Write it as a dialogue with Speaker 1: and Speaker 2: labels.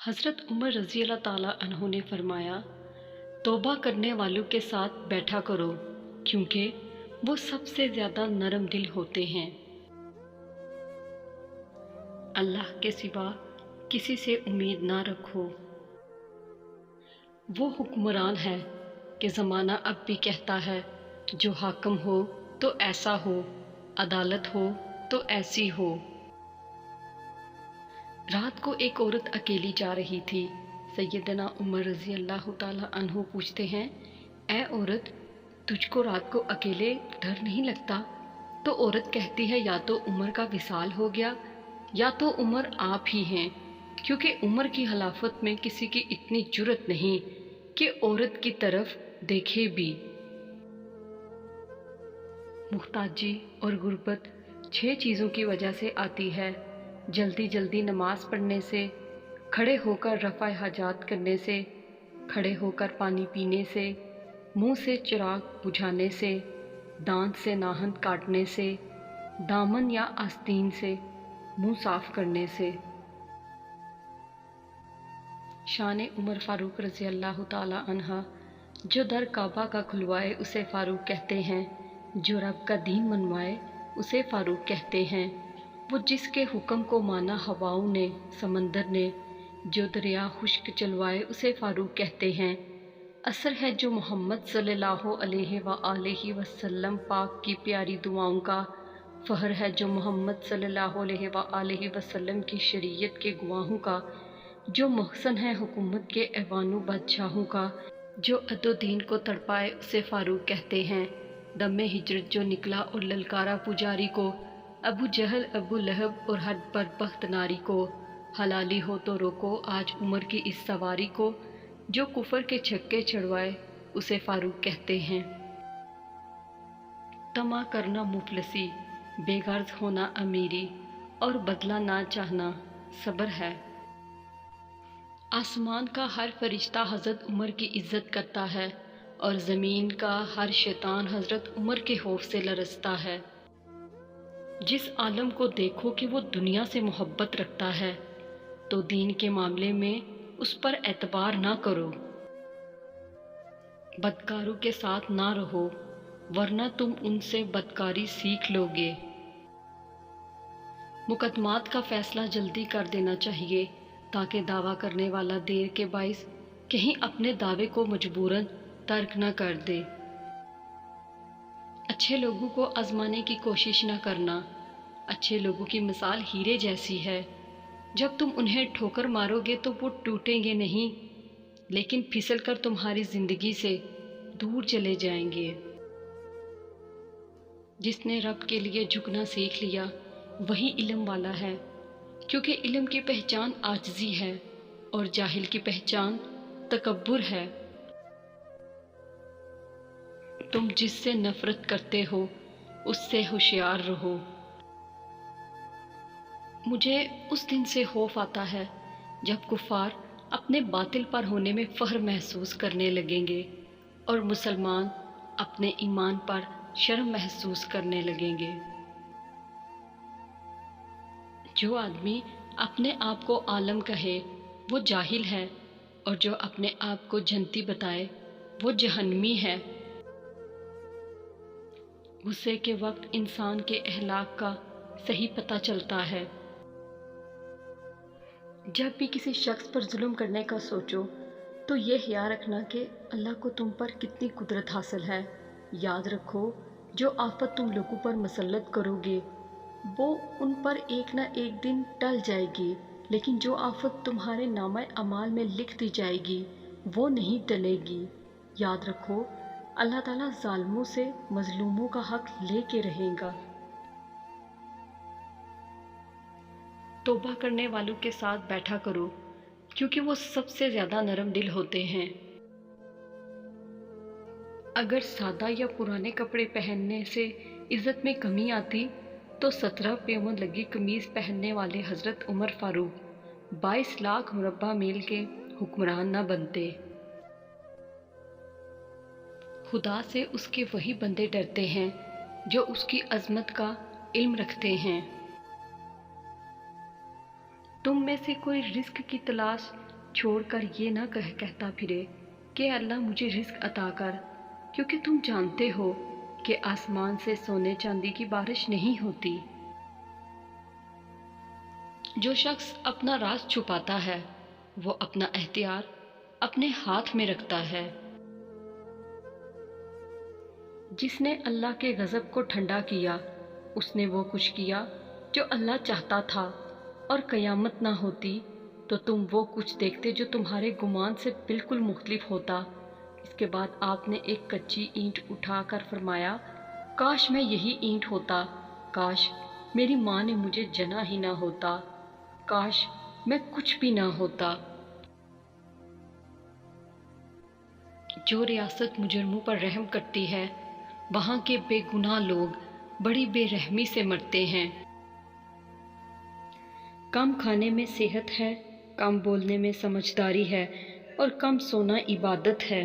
Speaker 1: हज़रत उमर रज़ी अल्लाह ताला अन्हु ने फरमाया, तौबा करने वालों के साथ बैठा करो क्योंकि वो सबसे ज़्यादा नरम दिल होते हैं। अल्लाह के सिवा किसी से उम्मीद ना रखो। वो हुक्मरान है कि ज़माना अब भी कहता है, जो हाकिम हो तो ऐसा हो, अदालत हो तो ऐसी हो। रात को एक औरत अकेली जा रही थी। सैयदना उमर रज़ी अल्लाह ताला अन्हु पूछते हैं, ऐ औरत, तुझको रात को अकेले डर नहीं लगता? तो औरत कहती है, या तो उमर का विसाल हो गया या तो उमर आप ही हैं, क्योंकि उमर की खिलाफत में किसी की इतनी जुर्रत नहीं कि औरत की तरफ देखे भी। मुहताजी और गुर्बत 6 चीज़ों की वजह से आती है। जल्दी जल्दी नमाज पढ़ने से, खड़े होकर रफ़ा हाजात करने से, खड़े होकर पानी पीने से, मुंह से चिराग बुझाने से, दांत से नाखून काटने से, दामन या आस्तीन से मुंह साफ करने से। शान उमर फ़ारूक रज़ी अल्लाह ताला अन्हा, जो दर काबा का खुलवाए उसे फ़ारूक कहते हैं, जो रब का दीन मनवाए उसे फ़ारूक कहते हैं। वो जिसके हुक्म को माना हवाओं ने, समंदर ने, जो दरिया खुश्क चलवाए उसे फ़ारूक कहते हैं। असर है जो मोहम्मद सल्लल्लाहु अलैहि वसल्लम पाक की प्यारी दुआओं का, फ़हर है जो मोहम्मद सल्लल्लाहु अलैहि वसल्लम की शरीयत के गवाहों का, जो मोहसन है हुकूमत के ऐवानों बादशाहों का, जो अदो-दीन को तड़पाए उसे फ़ारूक कहते हैं। दमे हिजरत जो निकला और ललकारा पुजारी को, अबू जहल, अबू लहब और हर बदबख्त नारी को, हलाली हो तो रोको आज उमर की इस सवारी को, जो कुफर के छक्के छड़वाए उसे फ़ारूक कहते हैं। तमा करना मुफलसी, बेगर्ज होना अमीरी, और बदला ना चाहना सब्र है। आसमान का हर फरिश्ता हज़रत उमर की इज़्ज़त करता है और ज़मीन का हर शैतान हज़रत उमर के खौफ से लरज़ता है। जिस आलम को देखो कि वो दुनिया से मोहब्बत रखता है, तो दीन के मामले में उस पर एतबार ना करो। बदकारों के साथ ना रहो, वरना तुम उनसे बदकारी सीख लोगे। मुकदमात का फैसला जल्दी कर देना चाहिए ताकि दावा करने वाला देर के बाइस कहीं अपने दावे को मजबूरन तर्क न कर दे। अच्छे लोगों को आजमाने की कोशिश न करना। अच्छे लोगों की मिसाल हीरे जैसी है। जब तुम उन्हें ठोकर मारोगे तो वो टूटेंगे नहीं, लेकिन फिसल कर तुम्हारी जिंदगी से दूर चले जाएंगे। जिसने रब के लिए झुकना सीख लिया वही इल्म वाला है, क्योंकि इल्म की पहचान आजिज़ी है और जाहिल की पहचान तकब्बुर है। तुम जिससे नफरत करते हो उससे होशियार रहो। मुझे उस दिन से खौफ आता है जब कुफार अपने बातिल पर होने में फ़ख्र महसूस करने लगेंगे और मुसलमान अपने ईमान पर शर्म महसूस करने लगेंगे। जो आदमी अपने आप को आलम कहे वो जाहिल है, और जो अपने आप को जन्नती बताए वो जहन्नमी है। गुस्से के वक्त इंसान के अखलाक का सही पता चलता है। जब भी किसी शख्स पर जुल्म करने का सोचो तो ये ख्याल रखना कि अल्लाह को तुम पर कितनी कुदरत हासिल है। याद रखो, जो आफत तुम लोगों पर मसल्लत करोगे वो उन पर एक ना एक दिन टल जाएगी, लेकिन जो आफत तुम्हारे नामा अमाल में लिख दी जाएगी वो नहीं टलेगी। याद रखो, अल्लाह ताला जालिमों से मजलूमों का हक लेके रहेगा। तौबा करने वालों के साथ बैठा करो क्योंकि वो सबसे ज़्यादा नरम दिल होते हैं। अगर सादा या पुराने कपड़े पहनने से इज़्ज़त में कमी आती तो 17 पेवन लगी कमीज़ पहनने वाले हज़रत उमर फ़ारूक 22 लाख मुरब्बा मील के हुक्मरान न बनते। खुदा से उसके वही बंदे डरते हैं जो उसकी अज़मत का इल्म रखते हैं। तुम में से कोई रिस्क की तलाश چھوڑ کر یہ نہ کہتا پھرے کہ اللہ مجھے رزق عطا کر، کیونکہ تم جانتے ہو کہ آسمان سے سونے چاندی کی بارش نہیں ہوتی۔ جو شخص اپنا راز چھپاتا ہے وہ اپنا اختیار اپنے ہاتھ میں رکھتا ہے۔ جس نے اللہ کے غضب کو ٹھنڈا کیا اس نے وہ کچھ کیا جو اللہ چاہتا تھا، اور قیامت نہ ہوتی تو تم وہ کچھ دیکھتے جو تمہارے گمان سے بالکل مختلف ہوتا۔ اس کے بعد آپ نے ایک کچی اینٹ اٹھا کر فرمایا، کاش میں یہی اینٹ ہوتا، کاش میری ماں نے مجھے جنا ہی نہ ہوتا، کاش میں کچھ بھی نہ ہوتا۔ جو ریاست مجرموں پر رحم کرتی ہے وہاں کے بے گناہ لوگ بڑی بے رحمی سے مرتے ہیں۔ کم کھانے میں صحت ہے، کم بولنے میں سمجھداری ہے، اور کم سونا عبادت ہے۔